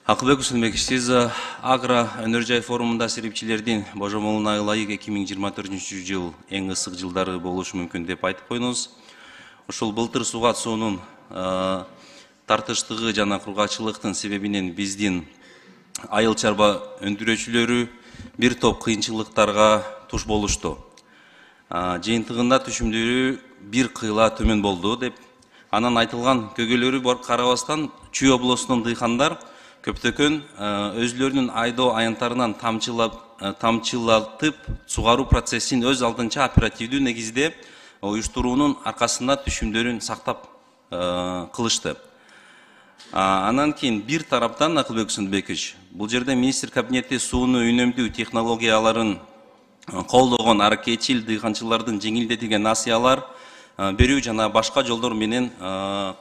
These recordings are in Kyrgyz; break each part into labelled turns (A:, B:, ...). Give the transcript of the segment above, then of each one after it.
A: Акылбек Усунбекович, сиз Агро өнөр жай форумунда серепчилердин божомолуна ылайык 2024 жыл эң ысык жылдары болушу мүмкүн деп айтып койдуңуз. Ушул былтыр суга суунун тартыштыгы жана кургакчылыктын себебинен биздин айыл чарба өндүрүүчүлөрү бир топ кыйынчылыктарга туш болушту. Жыйынтыгында түшүмдөрү бир кыйла төмөн болду деп, анан айтылган көгөлөрү карабастан Чүй облусунун дыйкандар көптөгөн өзлөрүнүн айдоо аянттарынан тамчылатып сугаруу процессин өз алдынча оперативдүү негизде уюштуруунун аркасында түшүмдөрүн сактап кылышты. Анан кийин бир тараптан Акылбек Усунбекович, бул жерде министр кабинети сууну үнөмдүү технологияларын колдогон аракетчил дыйканчылардын жеңилдетилген насыялар берүү жана башка жолдор менен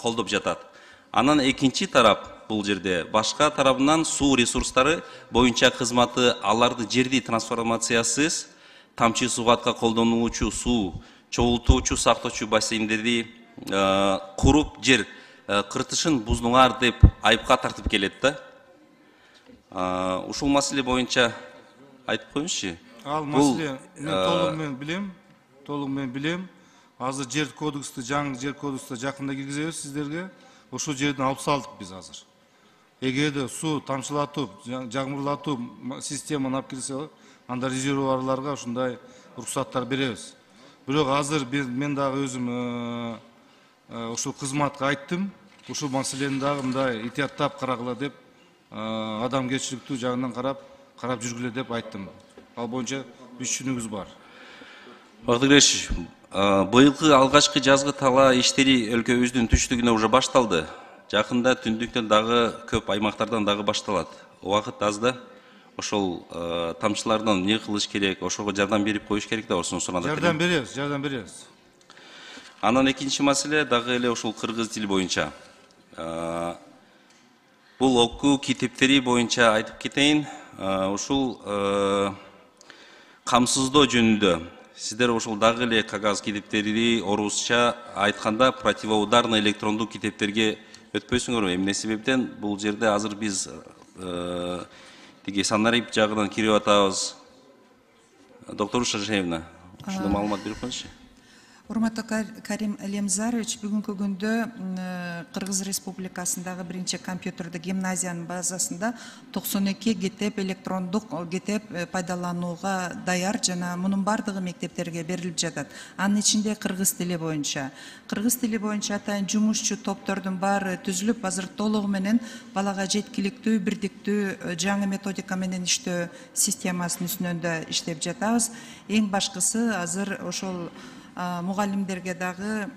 A: колдоп жатат. Анан экинчи тарап бул жерде башка тарабынан суу ресурстары боюнча кызматы аларды жерди трансформациясыз тамчы сугатка колдонулуучу суу чогултуучу сактоочу бассейндерди куруп жер кыртышын буздуңар деп айыпка тартып келет да. Ушул маселе боюнча айтып коюңузчу.
B: Ал маселе мен толугу менен билем. Азыр жер кодексти, жаңы жер кодексти жакында киргизебиз сиздерге. Ошол жерден алып салдык биз азыр. Эгерде суу тамчылатып, жагмырлатып системаны алып кирсе, анда резервуарларга ушундай уруксаттар беребиз. Бирок азыр мен дагы өзүм ушул кызматка айттым. Ушул маселени дагы мындай этияттап карагыла деп, адамгерчиликтүү жагынан карап жүргүлө деп айттым. Ал боюнча биз түшүнүгүбүз бар.
A: Багдыгереш, быйылкы алгачкы жазгы тала иштери өлкөбүздүн түштүгүнө уже башталды. Жакында түндүктөн дагы көп аймактардан дагы башталат. Убакыт аз да. Ошол тамчылардан эмне кылыш керек, ошого жардам берип коюш керек да, осуну сурап
B: атат. Жардам беребиз.
A: Анан экинчи маселе дагы эле ушул кыргыз тили боюнча. Бул окуу китептери боюнча айтып кетейин. Ушул камсыздоо жөнүндө сиздер ушул дагы эле кагаз китептерди орусча айтканда противоударный электрондуу китептерге өтпөйсүңөрбү? Эмне себептен бул жерде азыр биз тиги санарип жагынан кирип атабыз. Доктор Шашаевна, ушундай маалымат берип коюңузчу.
C: Урматтуу Карим Элемзарович, бүгүнкү күндө Кыргыз Республикасындагы биринчи компьютердик гимназиянын базасында 92 китеп электрондук китеп пайдаланууга даяр жана мунун бардыгы мектептерге берилип жатат. Анын ичинде кыргыз тили боюнча. Кыргыз тили боюнча атайын жумушчу топтордун баары түзүлүп, азыр толугу менен балага жеткиликтүү, бирдиктүү жаңы методика менен иштөө системасынын үстүнөн иштеп жатабыз. Эң башкысы азыр ошол мугалимдерге дагы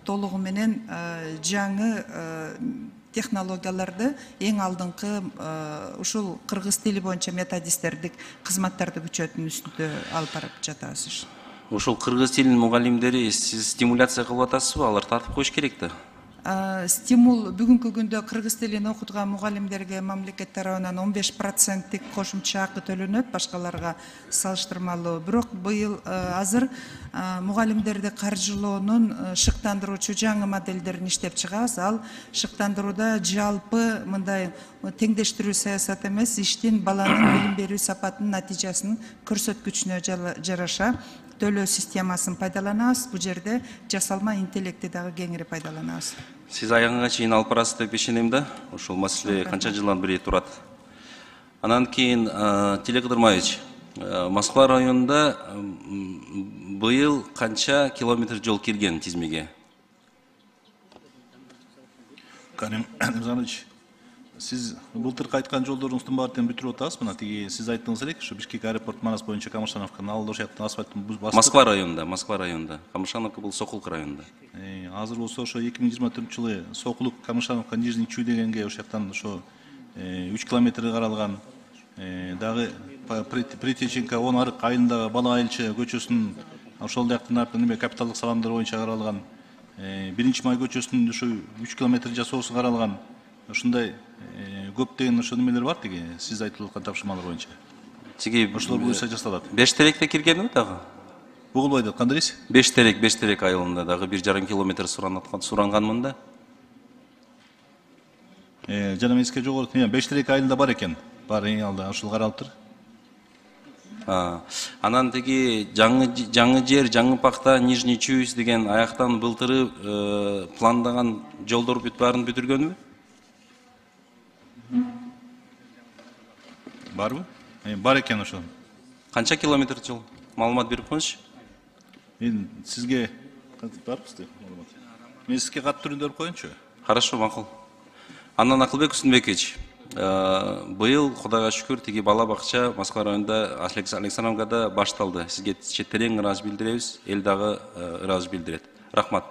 C: толугу менен жаңы технологияларды эң алдыңкы ушул кыргыз тили боюнча методистердик кызматтарды күчөтүүнүн үстүндө алып барып жатабыз.
A: Ушул кыргыз тилинин мугалимдери сиз стимуляция кылып атасызбы? Алар тартып коюш керек да.
C: Стимул бүгүнкү күндө кыргыз тилин окутуган мугалимдерге мамлекет тарабынан 15% кошумча акы төлөнөт, башкаларга салыштырмалуу. Бирок быйыл азыр мугалимдерди каржылоонун шыктандыруучу жаңы модельдерин иштеп чыгабыз. Ал шыктандырууда жалпы мындай теңдештирүү саясат эмес, иштин баланын билим берүү сапатынын натыйжасын көрсөткүчүнө жараша төлөө системасын пайдаланабыз. Бул жерде жасалма интеллекти дагы кеңири пайдаланабыз.
A: Сиз аягына чейин алып барасыз деп ишенем да. Ушул маселе канча жылдан бери турат. Анан кийин Тилек Кыдырмаевич, Москва районунда быйыл канча километр жол кирген тизмеге?
D: Карим Элемзарович, сиз былтыркы айткан жолдоруңуздун баарын бүтүрүп атасыз. Мына тиги сиз айттыңыз элек, ушу Бишкек аэропорт Манас боюнча Камышановканын алды ошол асфальттын
A: Москва районунда. Камышановка бул Сокулук районунда.
D: Азыр болсо ошо 2024 жылы Сокулук, Камышановка, Нижний Чүй дегенге ошол жактан ошо 3 километр каралган. Дагы Притеченко 10 арык айылындагы Бала Айылчы көчөсүнүн ошол жактан эме капиталдык салымдар боюнча каралган. 1-май көчөсүнүн ошо 3 километр жасоосу каралган. Ушундай көптөгөн ошо немелер бар тиги сиз айтып аткан тапшырмалар боюнча.
A: Тиги
D: ошолор буюрса жасалат.
A: Бештеректе киргенби дагы?
D: Бугулбайда кандайсыз?
A: Бештерек айылында дагы 1,5 километр суранган мында.
D: жана мен сизге жогору 5-2 айылында бар экен. Бар эң алда ушул каралыптыр.
A: Анан тиги жаңы жер, жаңы пакта Нижний Чуйс деген аяктан былтыры пландаган жолдор баарын бүтүргөнбү?
D: Барбы? Бар экен ошол.
A: Канча километр жол? Маалымат берип коюңузчу.
D: Мен сизге барбыз деп маалымат. Мен сизге кат түрүндө берип коеюнчу.
A: Хорошо, макул. Анан Акылбек Усунбекович, быйыл Кудайга шүкүр тиги бала бакча Москва районунда Александровкада башталды. Сизге терең ыраазы билдиребиз, эл дагы ыраазы билдирет. Рахмат.